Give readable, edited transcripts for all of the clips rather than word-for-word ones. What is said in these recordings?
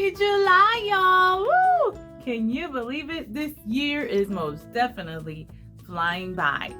Happy July, y'all! Woo! Can you believe it? This year is most definitely flying by.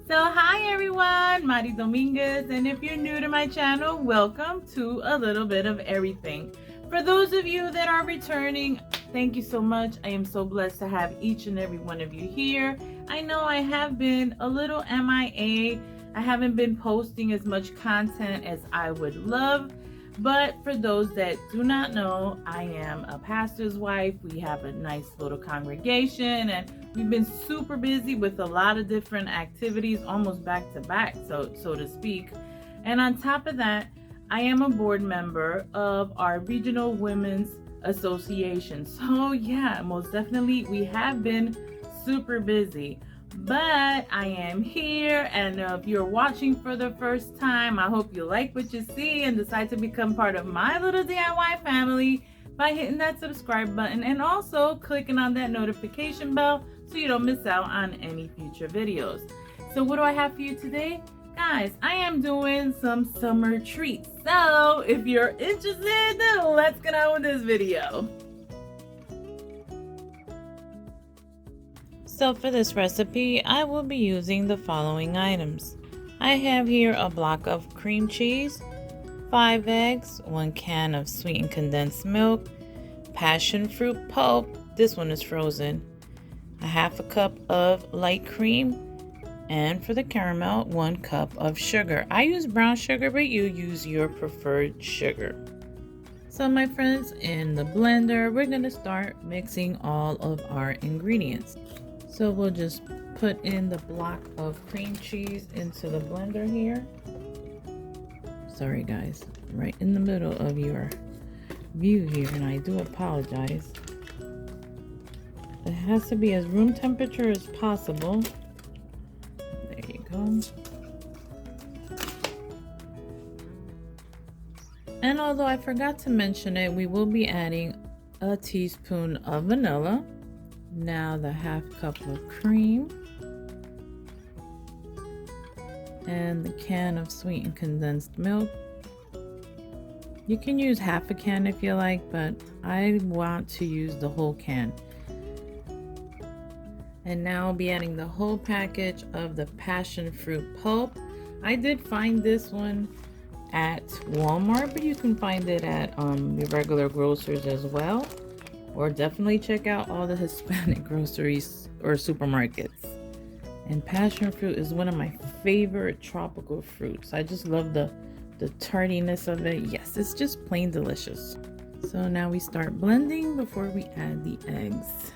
So hi everyone, Mari Dominguez, and if you're new to my channel, welcome to a little bit of everything. For those of you that are returning, thank you so much. I am so blessed to have each and every one of you here. I know I have been a little MIA. I haven't been posting as much content as I would love. But for those that do not know, I am a pastor's wife. We have a nice little congregation and we've been super busy with a lot of different activities, almost back to back, so to speak. And on top of that, I am a board member of our Regional Women's Association. So yeah, most definitely we have been super busy. But I am here, and if you're watching for the first time, I hope you like what you see and decide to become part of my little DIY family by hitting that subscribe button and also clicking on that notification bell so you don't miss out on any future videos. So what do I have for you today? Guys, I am doing some summer treats. So if you're interested, then let's get on with this video. So for this recipe, I will be using the following items. I have here a block of cream cheese, 5 eggs, 1 can of sweetened condensed milk, passion fruit pulp, this one is frozen, a half a cup of light cream, and for the caramel, 1 cup of sugar. I use brown sugar, but you use your preferred sugar. So my friends, in the blender, we're going to start mixing all of our ingredients. So we'll just put in the block of cream cheese into the blender here. Sorry guys, right in the middle of your view here, and I do apologize. It has to be as room temperature as possible. There you go. And although I forgot to mention it, we will be adding a teaspoon of vanilla. Now the half cup of cream and the can of sweetened condensed milk. You can use half a can if you like, but I want to use the whole can. And now I'll be adding the whole package of the passion fruit pulp. I did find this one at Walmart, but you can find it at your regular grocers as well. Or definitely check out all the Hispanic groceries or supermarkets. And passion fruit is one of my favorite tropical fruits. I just love the tardiness of it. Yes, it's just plain delicious. So now we start blending before we add the eggs.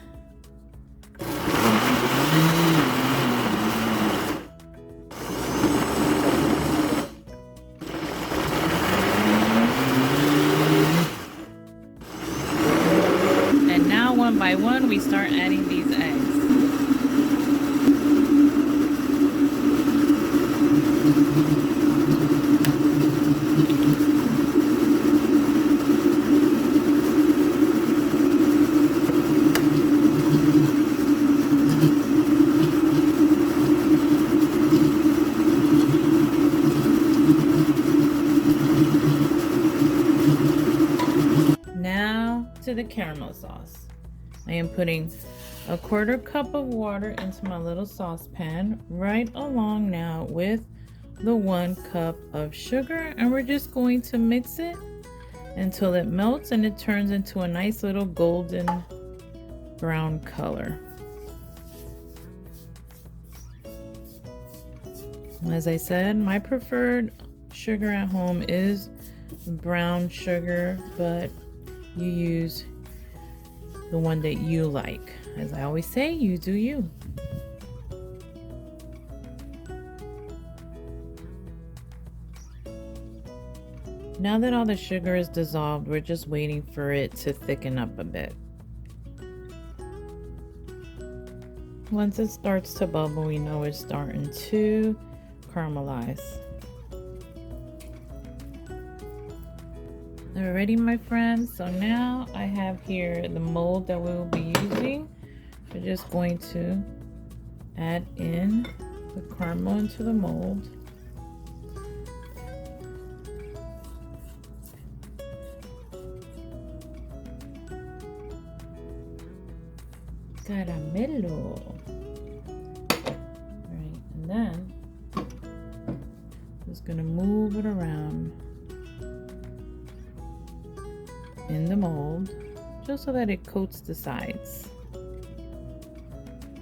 One by one, we start adding these eggs. Now to the caramel sauce. I am putting a 1/4 cup of water into my little saucepan right along now with the 1 cup of sugar, and we're just going to mix it until it melts and it turns into a nice little golden brown color. As I said, my preferred sugar at home is brown sugar, but you use the one that you like. As I always say, you do you. Now that all the sugar is dissolved, we're just waiting for it to thicken up a bit. Once it starts to bubble, we know it's starting to caramelize. Alrighty, my friends, so now I have here the mold that we will be using. We're just going to add in the caramel into the mold. Caramelo. Alright, and then just gonna move it around in the mold just so that it coats the sides.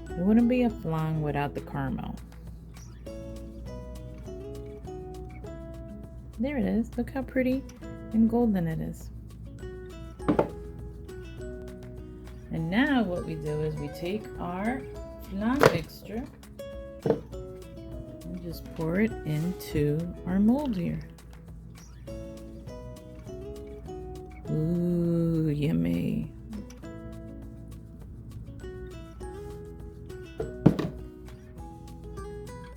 It wouldn't be a flan without the caramel. There it is. Look how pretty and golden it is. And now what we do is we take our flan mixture and just pour it into our mold here. Ooh, yummy.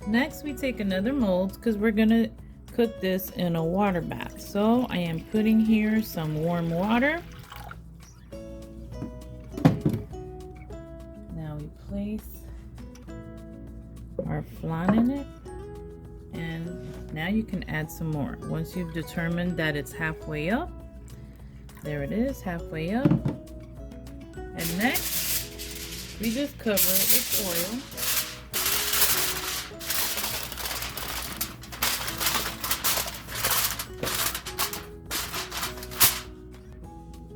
Next, we take another mold because we're gonna cook this in a water bath. So I am putting here some warm water. Now we place our flan in it, and now you can add some more. Once you've determined that it's halfway up, there it is, halfway up. And next, we just cover it with oil.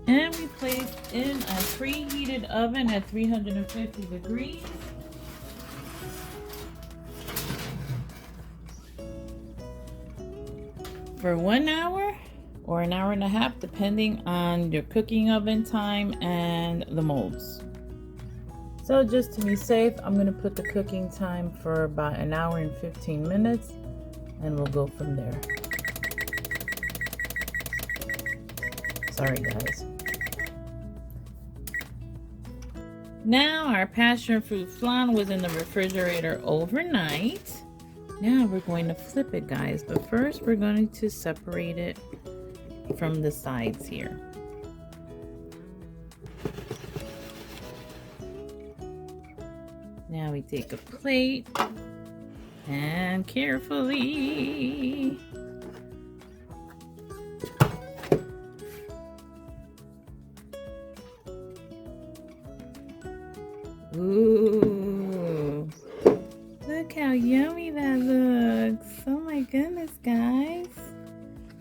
And we place in a preheated oven at 350 degrees. For 1 hour or an hour and a half, depending on your cooking oven time and the molds. So just to be safe, I'm going to put the cooking time for about an hour and 15 minutes, and we'll go from there. Sorry guys. Now our passion fruit flan was in the refrigerator overnight. Now we're going to flip it, guys, but first we're going to separate it from the sides here. Now we take a plate and carefully ooh, look how yummy that looks. Oh my goodness, guys.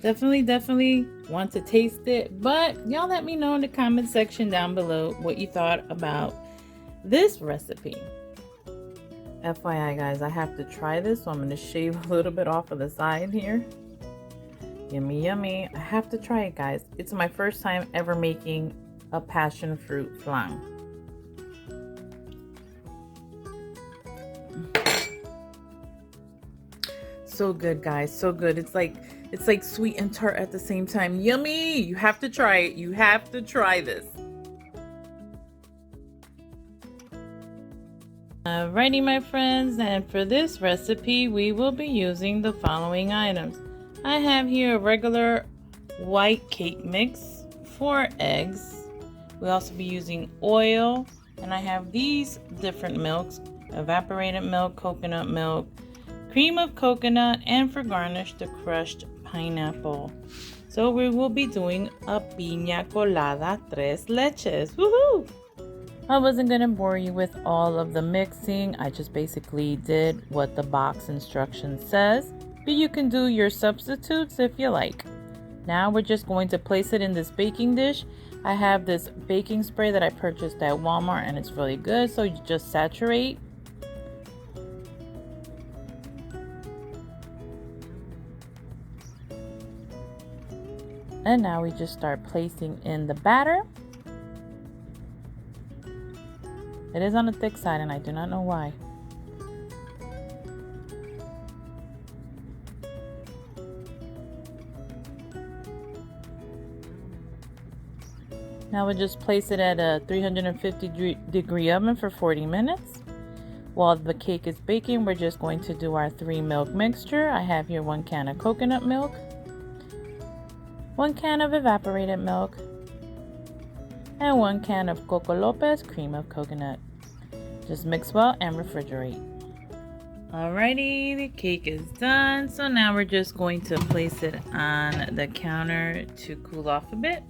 Definitely want to taste it, but y'all let me know in the comment section down below what you thought about this recipe. FYI guys, I have to try this, so I'm going to shave a little bit off of the side here. Yummy, yummy. I have to try it, guys. It's my first time ever making a passion fruit flan. So good, guys, so good. It's like sweet and tart at the same time. Yummy. You have to try it. You have to try this. Alrighty, my friends, and for this recipe we will be using the following items. I have here a regular white cake mix, 4 eggs. We'll also be using oil, and I have these different milks: evaporated milk, coconut milk, cream of coconut, and for garnish, the crushed pineapple. So we will be doing a piña colada 3 leches. Woohoo! I wasn't going to bore you with all of the mixing. I just basically did what the box instruction says, but you can do your substitutes if you like. Now we're just going to place it in this baking dish. I have this baking spray that I purchased at Walmart, and it's really good. So you just saturate. And now we just start placing in the batter. It is on the thick side, and I do not know why. Now we'll just place it at a 350 degree oven for 40 minutes. While the cake is baking, we're just going to do our 3 milk mixture. I have here 1 can of coconut milk, 1 can of evaporated milk, and 1 can of Coco Lopez cream of coconut. Just mix well and refrigerate. Alrighty, the cake is done. So now we're just going to place it on the counter to cool off a bit.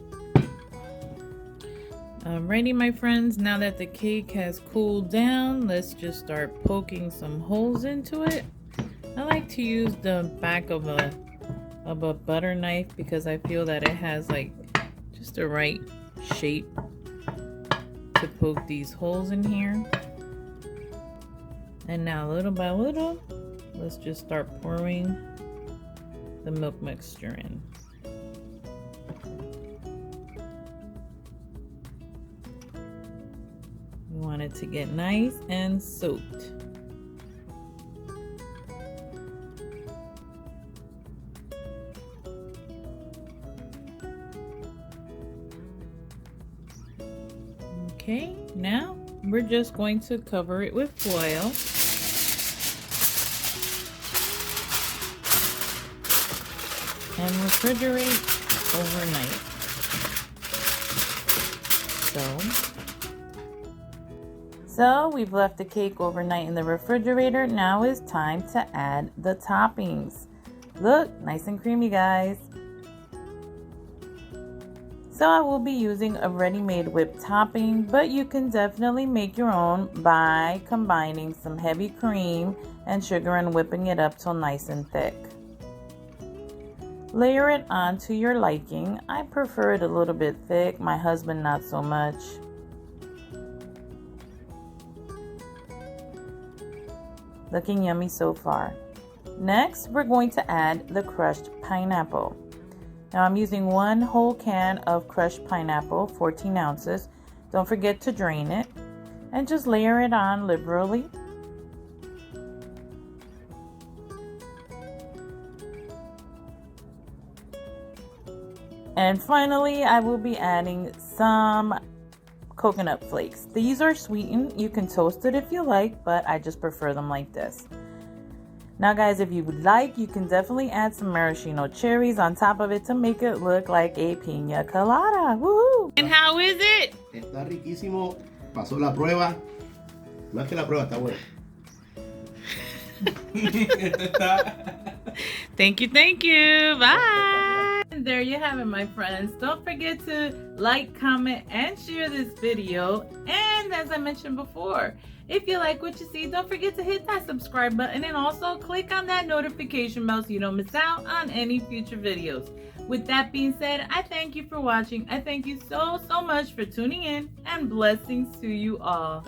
Alrighty, my friends, now that the cake has cooled down, let's just start poking some holes into it. I like to use the back of a butter knife because I feel that it has like just the right shape to poke these holes in here. And now little by little, let's just start pouring the milk mixture in. We want it to get nice and soaked. Okay, now we're just going to cover it with foil. And refrigerate overnight. So we've left the cake overnight in the refrigerator. Now it's time to add the toppings. Look, nice and creamy, guys. So I will be using a ready-made whipped topping, but you can definitely make your own by combining some heavy cream and sugar and whipping it up till nice and thick. Layer it onto your liking. I prefer it a little bit thick, my husband not so much. Looking yummy so far. Next, we're going to add the crushed pineapple. Now I'm using 1 whole can of crushed pineapple, 14 ounces. Don't forget to drain it. And just layer it on liberally. And finally, I will be adding some coconut flakes. These are sweetened. You can toast it if you like, but I just prefer them like this. Now guys, if you would like, you can definitely add some maraschino cherries on top of it to make it look like a piña colada. Woohoo! And how is it? Está riquísimo. Pasó la prueba. Más que la prueba, está bueno. Thank you. Bye. And there you have it, my friends. Don't forget to like, comment, and share this video. And as I mentioned before, if you like what you see, don't forget to hit that subscribe button and also click on that notification bell so you don't miss out on any future videos. With that being said, I thank you for watching. I thank you so much for tuning in, and blessings to you all.